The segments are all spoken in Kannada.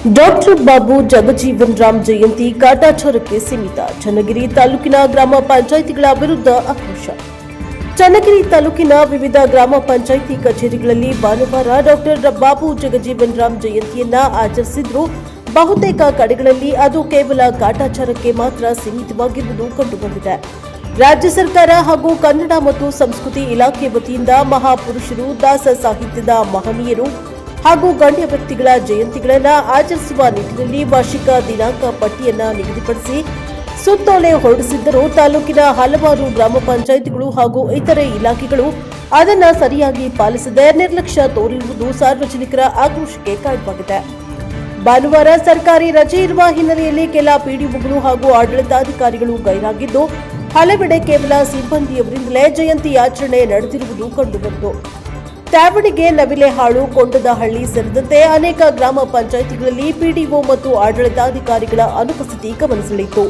ಡಾಕ್ಟರ್ ಬಾಬು ಜಗಜೀವನ್ ರಾಮ್ ಜಯಂತಿ ಕಾಟಾಚಾರಕ್ಕೆ ಸೀಮಿತ. ಚನ್ನಗಿರಿ ತಾಲೂಕಿನ ಗ್ರಾಮ ಪಂಚಾಯಿತಿಗಳ ವಿರುದ್ಧ ಆಕ್ರೋಶ. ಚನ್ನಗಿರಿ ತಾಲೂಕಿನ ವಿವಿಧ ಗ್ರಾಮ ಪಂಚಾಯಿತಿ ಕಚೇರಿಗಳಲ್ಲಿ ಭಾನುವಾರ ಡಾಕ್ಟರ್ ಬಾಬು ಜಗಜೀವನ್ ರಾಮ್ ಜಯಂತಿಯನ್ನ ಆಚರಿಸಿದ್ರು. ಬಹುತೇಕ ಕಡೆಗಳಲ್ಲಿ ಅದು ಕೇವಲ ಕಾಟಾಚಾರಕ್ಕೆ ಮಾತ್ರ ಸೀಮಿತವಾಗಿರುವುದು ಕಂಡುಬಂದಿದೆ. ರಾಜ್ಯ ಸರ್ಕಾರ ಹಾಗೂ ಕನ್ನಡ ಮತ್ತು ಸಂಸ್ಕೃತಿ ಇಲಾಖೆ ವತಿಯಿಂದ ಮಹಾಪುರುಷರು, ದಾಸ ಸಾಹಿತ್ಯದ ಮಹನೀಯರು ಹಾಗೂ ಗಣ್ಯ ವ್ಯಕ್ತಿಗಳ ಜಯಂತಿಗಳನ್ನು ಆಚರಿಸುವ ನಿಟ್ಟಿನಲ್ಲಿ ವಾರ್ಷಿಕ ದಿನಾಂಕ ಪಟ್ಟಿಯನ್ನು ನಿಗದಿಪಡಿಸಿ ಸುತ್ತೋಲೆ ಹೊರಡಿಸಿದ್ದರೂ ತಾಲೂಕಿನ ಹಲವಾರು ಗ್ರಾಮ ಪಂಚಾಯಿತಿಗಳು ಹಾಗೂ ಇತರೆ ಇಲಾಖೆಗಳು ಅದನ್ನು ಸರಿಯಾಗಿ ಪಾಲಿಸದೆ ನಿರ್ಲಕ್ಷ್ಯ ತೋರಿರುವುದು ಸಾರ್ವಜನಿಕರ ಆಕ್ರೋಶಕ್ಕೆ ಕಾರಣವಾಗಿದೆ. ಭಾನುವಾರ ಸರ್ಕಾರಿ ರಜೆ ಇರುವ ಹಿನ್ನೆಲೆಯಲ್ಲಿ ಕೆಲ ಪಿಡಿಒಗಳು ಹಾಗೂ ಆಡಳಿತಾಧಿಕಾರಿಗಳು ಗೈರಾಗಿದ್ದು, ಹಲವೆಡೆ ಕೇವಲ ಸಿಬ್ಬಂದಿಯವರಿಂದಲೇ ಜಯಂತಿ ಆಚರಣೆ ನಡೆದಿರುವುದು ಕಂಡುಬಂತು. ತ್ಯಾವಣಿಗೆ, ನವಿಲೆಹಾಳು, ಕೊಂಡದಹಳ್ಳಿ ಸೇರಿದಂತೆ ಅನೇಕ ಗ್ರಾಮ ಪಂಚಾಯಿತಿಗಳಲ್ಲಿ ಪಿಡಿಒ ಮತ್ತು ಆಡಳಿತಾಧಿಕಾರಿಗಳ ಅನುಪಸ್ಥಿತಿ ಗಮನಸೆಳೆಯಿತು.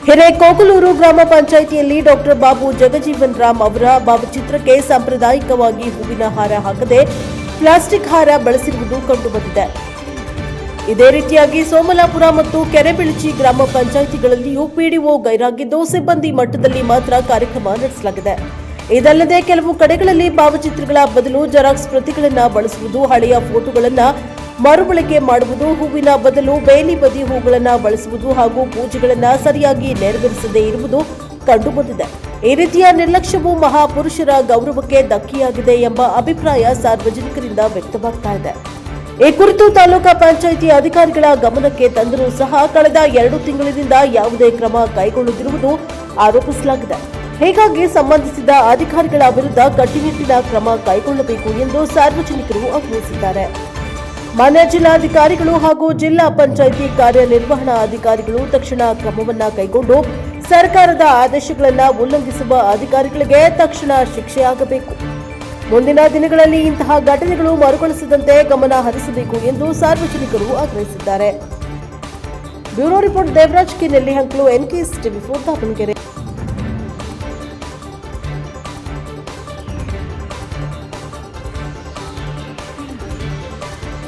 ಹಿರೇಕೋಗಲೂರು ಗ್ರಾಮ ಪಂಚಾಯಿತಿಯಲ್ಲಿ ಡಾಕ್ಟರ್ ಬಾಬು ಜಗಜೀವನ್ ರಾಮ್ ಅವರ ಭಾವಚಿತ್ರಕ್ಕೆ ಸಾಂಪ್ರದಾಯಿಕವಾಗಿ ಹೂವಿನ ಹಾರ ಹಾಕದೆ ಪ್ಲಾಸ್ಟಿಕ್ ಹಾರ ಬಳಸಿರುವುದು ಕಂಡುಬಂದಿದೆ. ಇದೇ ರೀತಿಯಾಗಿ ಸೋಮಲಾಪುರ ಮತ್ತು ಕೆರೆಬಿಳಚಿ ಗ್ರಾಮ ಪಂಚಾಯಿತಿಗಳಲ್ಲಿಯೂ ಪಿಡಿಒ ಗೈರಾಗಿದ್ದು, ಸಿಬ್ಬಂದಿ ಮಟ್ಟದಲ್ಲಿ ಮಾತ್ರ ಕಾರ್ಯಕ್ರಮ ನಡೆಸಲಾಗಿದೆ. ಇದಲ್ಲದೆ ಕೆಲವು ಕಡೆಗಳಲ್ಲಿ ಭಾವಚಿತ್ರಗಳ ಬದಲು ಜೆರಾಕ್ಸ್ ಪ್ರತಿಗಳನ್ನು ಬಳಸುವುದು, ಹಳೆಯ ಫೋಟೋಗಳನ್ನು ಮರುಬಳಕೆ ಮಾಡುವುದು, ಹೂವಿನ ಬದಲು ಬೇಲಿ ಬದಿ ಹೂಗಳನ್ನು ಬಳಸುವುದು ಹಾಗೂ ಪೂಜೆಗಳನ್ನು ಸರಿಯಾಗಿ ನೆರವೇರಿಸದೇ ಇರುವುದು ಕಂಡುಬಂದಿದೆ. ಈ ರೀತಿಯ ನಿರ್ಲಕ್ಷ್ಯವು ಮಹಾಪುರುಷರ ಗೌರವಕ್ಕೆ ಧಕ್ಕೆಯಾಗಿದೆ ಎಂಬ ಅಭಿಪ್ರಾಯ ಸಾರ್ವಜನಿಕರಿಂದ ವ್ಯಕ್ತವಾಗ್ತಾ ಇದೆ. ಈ ಕುರಿತು ತಾಲೂಕಾ ಪಂಚಾಯಿತಿ ಅಧಿಕಾರಿಗಳ ಗಮನಕ್ಕೆ ತಂದರೂ ಸಹ ಕಳೆದ 2 ತಿಂಗಳಿನಿಂದ ಯಾವುದೇ ಕ್ರಮ ಕೈಗೊಳ್ಳದಿರುವುದು ಆರೋಪಿಸಲಾಗಿದೆ. ಹೀಗಾಗಿ ಸಂಬಂಧಿಸಿದ ಅಧಿಕಾರಿಗಳ ವಿರುದ್ಧ ಕಟ್ಟುನಿಟ್ಟಿನ ಕ್ರಮ ಕೈಗೊಳ್ಳಬೇಕು ಎಂದು ಸಾರ್ವಜನಿಕರು ಆಗ್ರಹಿಸಿದ್ದಾರೆ. ಮಾನ್ಯ ಜಿಲ್ಲಾಧಿಕಾರಿಗಳು ಹಾಗೂ ಜಿಲ್ಲಾ ಪಂಚಾಯಿತಿ ಕಾರ್ಯನಿರ್ವಹಣಾ ಅಧಿಕಾರಿಗಳು ತಕ್ಷಣ ಕ್ರಮವನ್ನು ಕೈಗೊಂಡು ಸರ್ಕಾರದ ಆದೇಶಗಳನ್ನು ಉಲ್ಲಂಘಿಸುವ ಅಧಿಕಾರಿಗಳಿಗೆ ತಕ್ಷಣ ಶಿಕ್ಷೆಯಾಗಬೇಕು. ಮುಂದಿನ ದಿನಗಳಲ್ಲಿ ಇಂತಹ ಘಟನೆಗಳು ಮರುಕಳಿಸದಂತೆ ಗಮನ ಹರಿಸಬೇಕು ಎಂದು ಸಾರ್ವಜನಿಕರು ಆಗ್ರಹಿಸಿದ್ದಾರೆ. Bureau report Devaraj K Nellihanklu, NKS TV4 Davanagere.